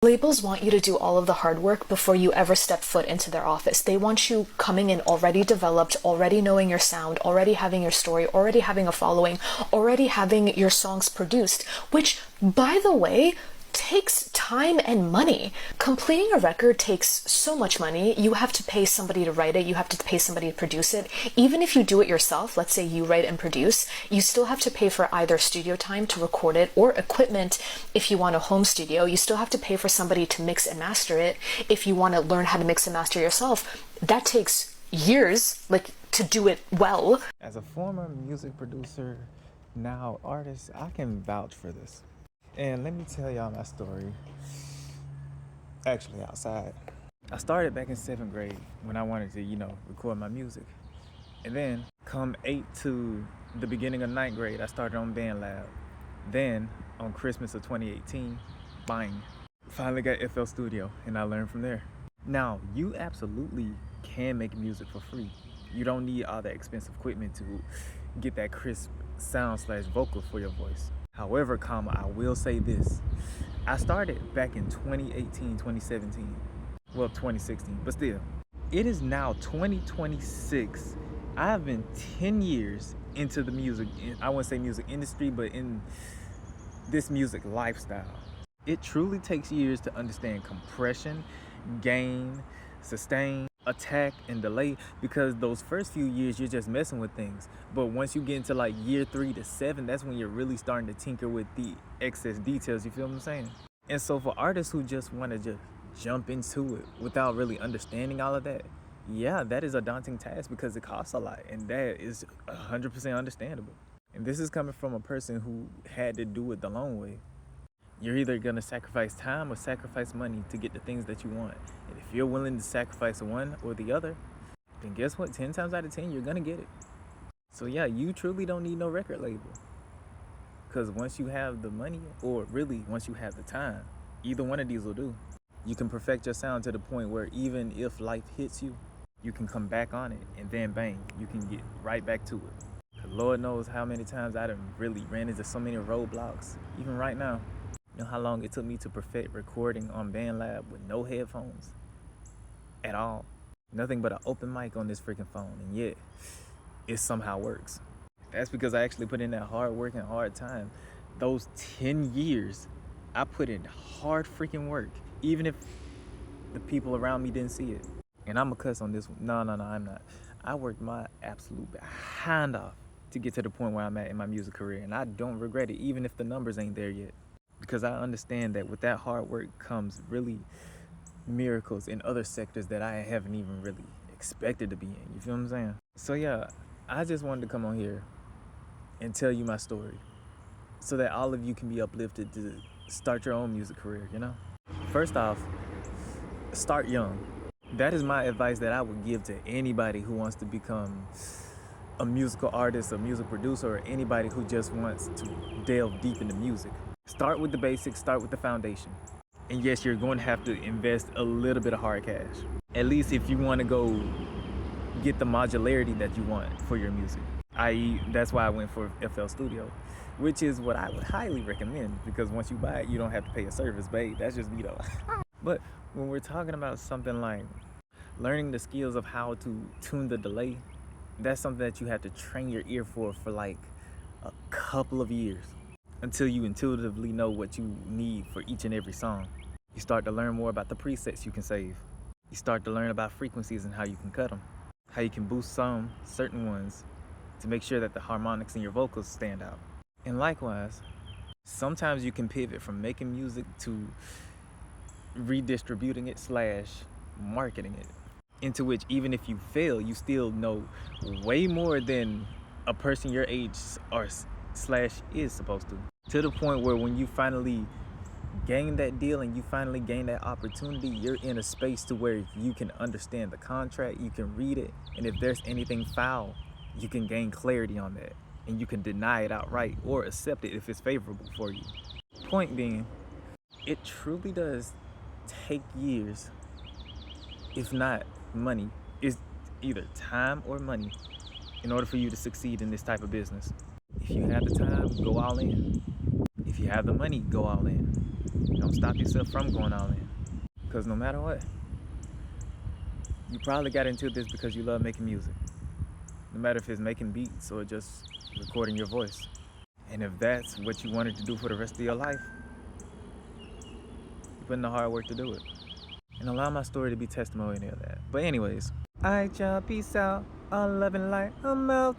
Labels want you to do all of the hard work before you ever step foot into their office. They want you coming in already developed, already knowing your sound, already having your story, already having a following, already having your songs produced, which, by the way, takes time and money. Completing a record takes so much money. You have to pay somebody to write it. You have to pay somebody to produce it. Even if you do it yourself, let's say you write and produce, you still have to pay for either studio time to record it or equipment. If you want a home studio, you still have to pay for somebody to mix and master it. If you want to learn how to mix and master yourself, that takes years, like, to do it well. As a former music producer, now artist, I can vouch for this. And let me tell y'all my story. Actually, outside. I started back in 7th grade when I wanted to, record my music. And then, come 8 to the beginning of 9th grade, I started on BandLab. Then, on Christmas of 2018, bang, finally got FL Studio, and I learned from there. Now, you absolutely can make music for free. You don't need all that expensive equipment to get that crisp sound/vocal for your voice. However, I will say this. I started back in 2018, 2017. Well, 2016, but still. It is now 2026. I have been 10 years into the music, I wouldn't say music industry, but in this music lifestyle. It truly takes years to understand compression, gain, sustain, attack, and delay, because those first few years you're just messing with things, but once you get into like year 3 to 7, that's when you're really starting to tinker with the excess details. You feel what I'm saying? And so for artists who just want to just jump into it without really understanding all of that, yeah, that is a daunting task because it costs a lot, and that is 100% understandable. And this is coming from a person who had to do it the long way. You're either going to sacrifice time or sacrifice money to get the things that you want. And if you're willing to sacrifice one or the other, then guess what? 10 times out of 10, you're going to get it. So yeah, you truly don't need no record label. Because once you have the money, or really once you have the time, either one of these will do. You can perfect your sound to the point where even if life hits you, you can come back on it, and then bang, you can get right back to it. Lord knows how many times I done really ran into so many roadblocks, even right now. You know how long it took me to perfect recording on BandLab with no headphones at all? Nothing but an open mic on this freaking phone, and yet it somehow works. That's because I actually put in that hard work and hard time. Those 10 years, I put in hard freaking work, even if the people around me didn't see it. And I'm a cuss on this one. No, I'm not. I worked my absolute behind off to get to the point where I'm at in my music career, and I don't regret it, even if the numbers ain't there yet. Because I understand that with that hard work comes really miracles in other sectors that I haven't even really expected to be in. You feel what I'm saying? So yeah, I just wanted to come on here and tell you my story so that all of you can be uplifted to start your own music career, First off, start young. That is my advice that I would give to anybody who wants to become a musical artist, a music producer, or anybody who just wants to delve deep into music. Start with the basics, start with the foundation. And yes, you're going to have to invest a little bit of hard cash. At least if you want to go get the modularity that you want for your music. I.e., that's why I went for FL Studio, which is what I would highly recommend, because once you buy it, you don't have to pay a service, babe. That's just me though. But when we're talking about something like learning the skills of how to tune the delay, that's something that you have to train your ear for like a couple of years, until you intuitively know what you need for each and every song. You start to learn more about the presets you can save. You start to learn about frequencies and how you can cut them, how you can boost certain ones to make sure that the harmonics in your vocals stand out. And likewise, sometimes you can pivot from making music to redistributing it / marketing it, into which even if you fail, you still know way more than a person your age or / is supposed to the point where when you finally gain that deal and you finally gain that opportunity, you're in a space to where you can understand the contract, you can read it, and if there's anything foul, you can gain clarity on that, and you can deny it outright or accept it if it's favorable for you. Point being, it truly does take years, if not money. It's either time or money in order for you to succeed in this type of business. If you have the time, go all in. If you have the money, go all in. don't stop yourself from going all in. Because no matter what, you probably got into this because you love making music. No matter if it's making beats or just recording your voice. And if that's what you wanted to do for the rest of your life, you put in the hard work to do it. And allow my story to be testimony of that. But anyways, alright y'all, peace out. All love and light, I'm out.